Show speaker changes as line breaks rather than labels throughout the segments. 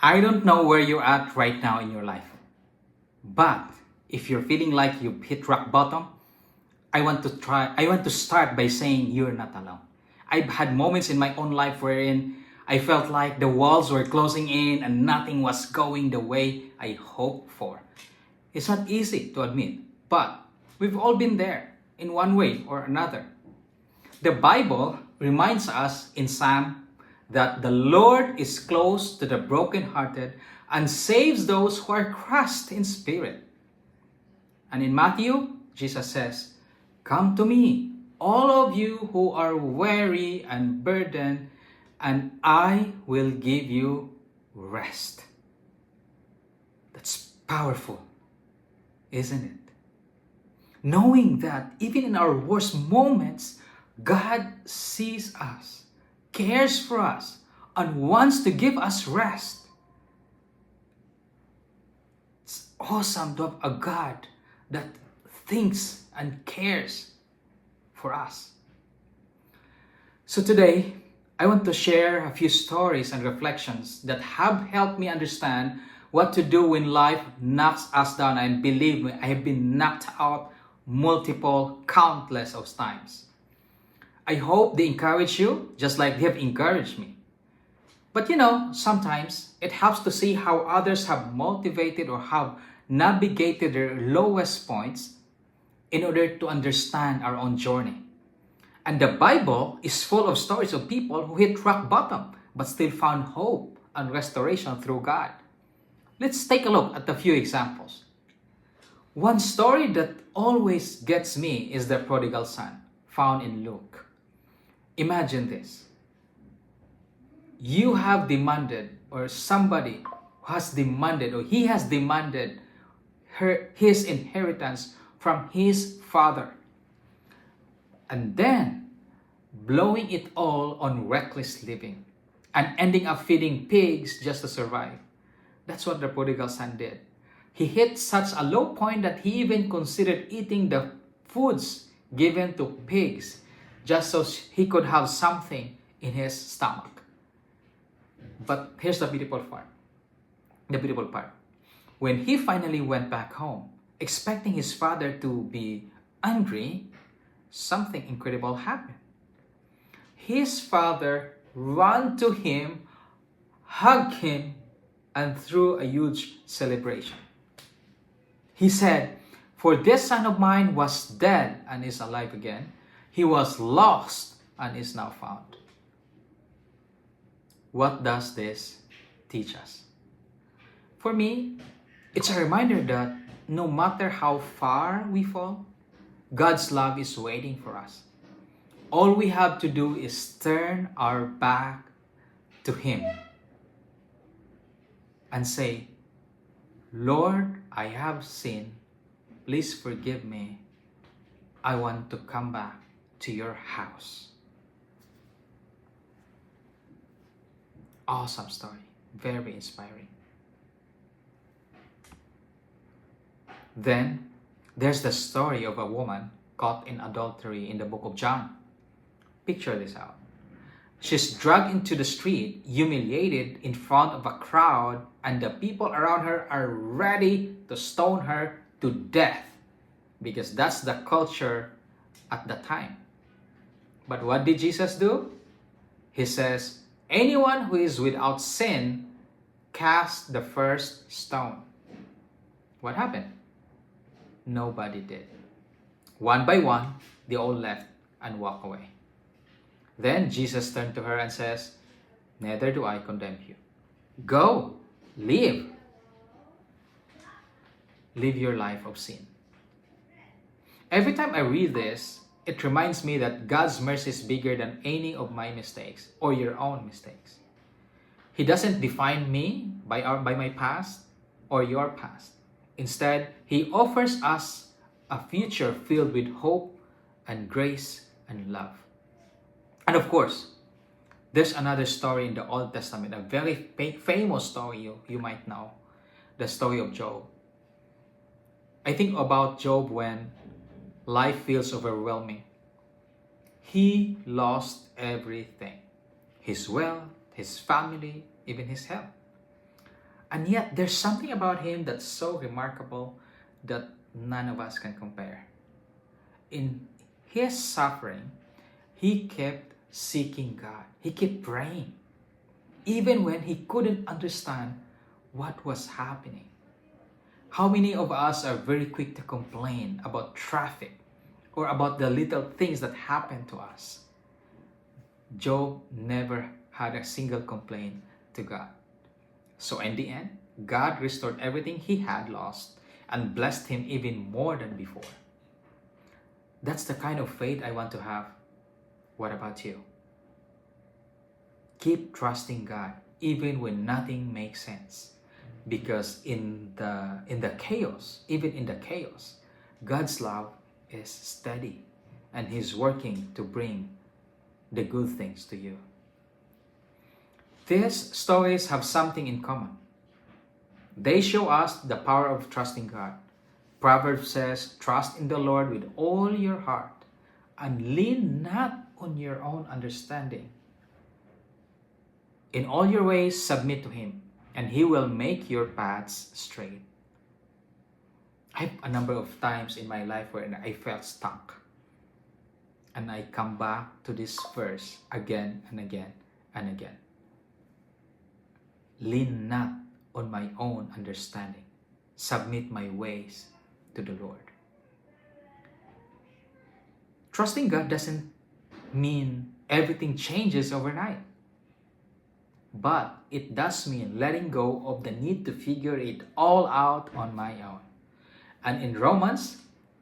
I don't know where you're at right now in your life, but if you're feeling like you've hit rock bottom, I want to start by saying you're not alone. I've had moments in my own life wherein I felt like the walls were closing in and nothing was going the way I hoped for. It's not easy to admit, but we've all been there in one way or another. The Bible reminds us in Psalm that the Lord is close to the brokenhearted and saves those who are crushed in spirit. And in Matthew, Jesus says, "Come to me, all of you who are weary and burdened, and I will give you rest." That's powerful, isn't it? Knowing that even in our worst moments, God sees us, cares for us, and wants to give us rest. It's awesome to have a God that thinks and cares for us. So today, I want to share a few stories and reflections that have helped me understand what to do when life knocks us down. And believe me, I have been knocked out countless of times. I hope they encourage you just like they have encouraged me. But sometimes it helps to see how others have motivated or have navigated their lowest points in order to understand our own journey. And the Bible is full of stories of people who hit rock bottom but still found hope and restoration through God. Let's take a look at a few examples. One story that always gets me is the prodigal son, found in Luke. Imagine this. You have demanded, or somebody has demanded, or he has demanded his inheritance from his father. And then blowing it all on reckless living and ending up feeding pigs just to survive. That's what the prodigal son did. He hit such a low point that he even considered eating the foods given to pigs just so he could have something in his stomach. But here's the beautiful part. When he finally went back home, expecting his father to be angry, something incredible happened. His father ran to him, hugged him, and threw a huge celebration. He said, "For this son of mine was dead and is alive again. He was lost and is now found." What does this teach us? For me, it's a reminder that no matter how far we fall, God's love is waiting for us. All we have to do is turn our back to Him and say, "Lord, I have sinned. Please forgive me. I want to come back to your house." Awesome story. Very inspiring. Then, there's the story of a woman caught in adultery in the book of John. Picture this out. She's dragged into the street, humiliated in front of a crowd, and the people around her are ready to stone her to death because that's the culture at the time. But what did Jesus do? He says, "Anyone who is without sin, cast the first stone." What happened? Nobody did. One by one, they all left and walked away. Then Jesus turned to her and says, "Neither do I condemn you. Go, live. Live your life of sin." Every time I read this, it reminds me that God's mercy is bigger than any of my mistakes or your own mistakes. He doesn't define me by my past or your past. Instead, He offers us a future filled with hope and grace and love. And of course, there's another story in the Old Testament, a very famous story you might know, the story of Job. I think about Job when life feels overwhelming. He lost everything. His wealth, his family, even his health. And yet, there's something about him that's so remarkable that none of us can compare. In his suffering, he kept seeking God. He kept praying, even when he couldn't understand what was happening. How many of us are very quick to complain about traffic or about the little things that happen to us? Job never had a single complaint to God. So in the end, God restored everything he had lost and blessed him even more than before. That's the kind of faith I want to have. What about you? Keep trusting God even when nothing makes sense. Because in the chaos, even in the chaos, God's love is steady and he's working to bring the good things to you. These stories have something in common. They show us the power of trusting God. Proverbs says, trust in the Lord with all your heart and lean not on your own understanding. In all your ways, submit to him, and he will make your paths straight. I have a number of times in my life where I felt stuck. And I come back to this verse again and again and again. Lean not on my own understanding. Submit my ways to the Lord. Trusting God doesn't mean everything changes overnight. But it does mean letting go of the need to figure it all out on my own. And in Romans,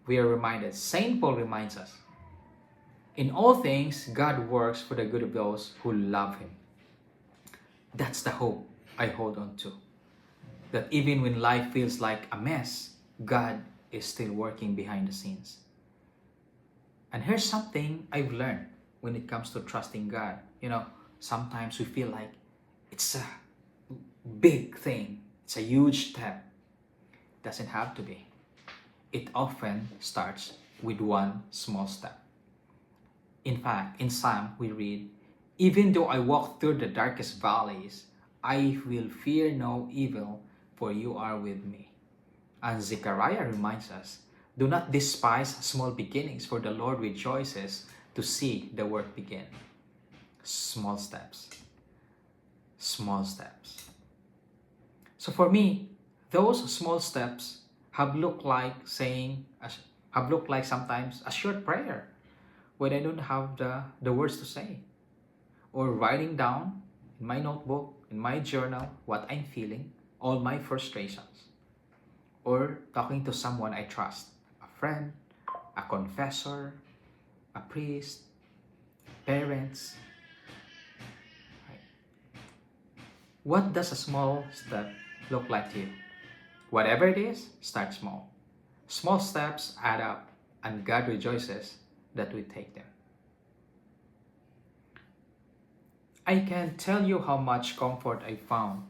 we are reminded, St. Paul reminds us, in all things, God works for the good of those who love him. That's the hope I hold on to. That even when life feels like a mess, God is still working behind the scenes. And here's something I've learned when it comes to trusting God. Sometimes we feel like it's a big thing. It's a huge step. It doesn't have to be. It often starts with one small step. In fact, in Psalm, we read, even though I walk through the darkest valleys, I will fear no evil, for you are with me. And Zechariah reminds us, do not despise small beginnings, for the Lord rejoices to see the work begin. Small steps. Small steps. So for me, those small steps have looked like sometimes a short prayer when I don't have the words to say, or writing down in my notebook, in my journal, what I'm feeling, all my frustrations, or talking to someone I trust, a friend, a confessor, a priest, parents. What does a small step look like to you? Whatever it is, start small. Small steps add up, and God rejoices that we take them. I can tell you how much comfort I found,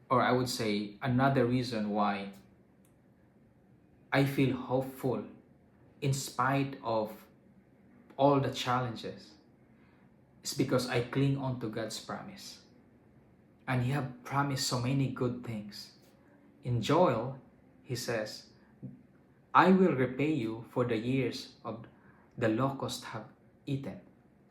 or I would say another reason why I feel hopeful in spite of all the challenges is because I cling on to God's promise. And he have promised so many good things. In Joel, he says, I will repay you for the years of the locusts have eaten.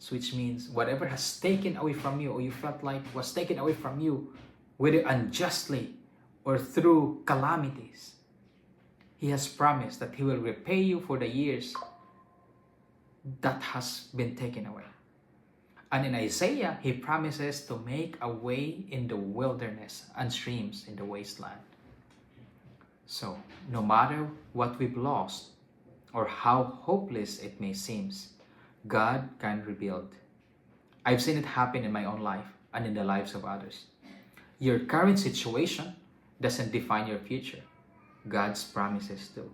Which means whatever has taken away from you, or you felt like was taken away from you, whether unjustly or through calamities, he has promised that he will repay you for the years that has been taken away. And in Isaiah, he promises to make a way in the wilderness and streams in the wasteland. So, no matter what we've lost or how hopeless it may seem, God can rebuild. I've seen it happen in my own life and in the lives of others. Your current situation doesn't define your future. God's promises do,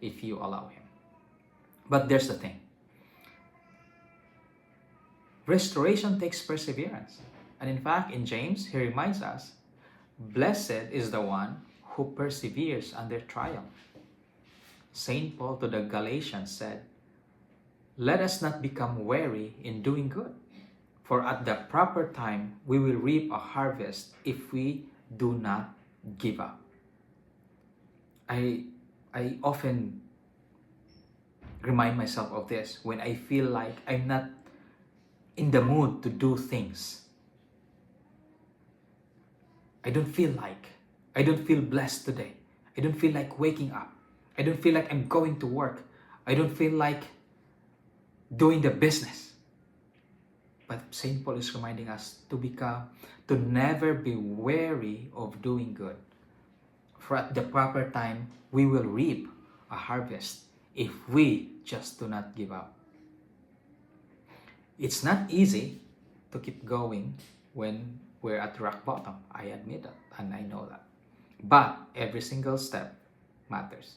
if you allow him. But there's the thing. Restoration takes perseverance. And in fact, in James, he reminds us, blessed is the one who perseveres under trial. St. Paul to the Galatians said, let us not become weary in doing good, for at the proper time we will reap a harvest if we do not give up. I often remind myself of this when I feel like I'm not in the mood to do things. I don't feel like, I don't feel blessed today. I don't feel like waking up. I don't feel like I'm going to work. I don't feel like doing the business. But St. Paul is reminding us to never be weary of doing good. For at the proper time, we will reap a harvest if we just do not give up. It's not easy to keep going when we're at rock bottom. I admit that, and I know that. But every single step matters,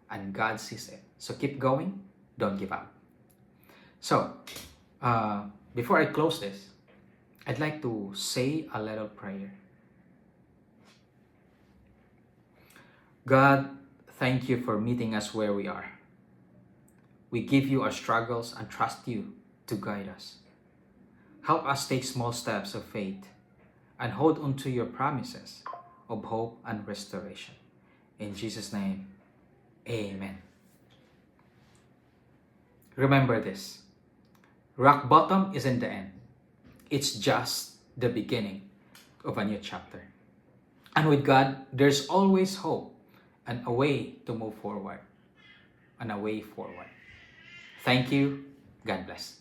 and God sees it. So keep going, don't give up. So, before I close this, I'd like to say a little prayer. God, thank you for meeting us where we are. We give you our struggles and trust you to guide us. Help us take small steps of faith and hold on to your promises of hope and restoration. In Jesus' name, amen. Remember this. Rock bottom isn't the end. It's just the beginning of a new chapter. And with God, there's always hope and a way to move forward. And a way forward. Thank you. God bless.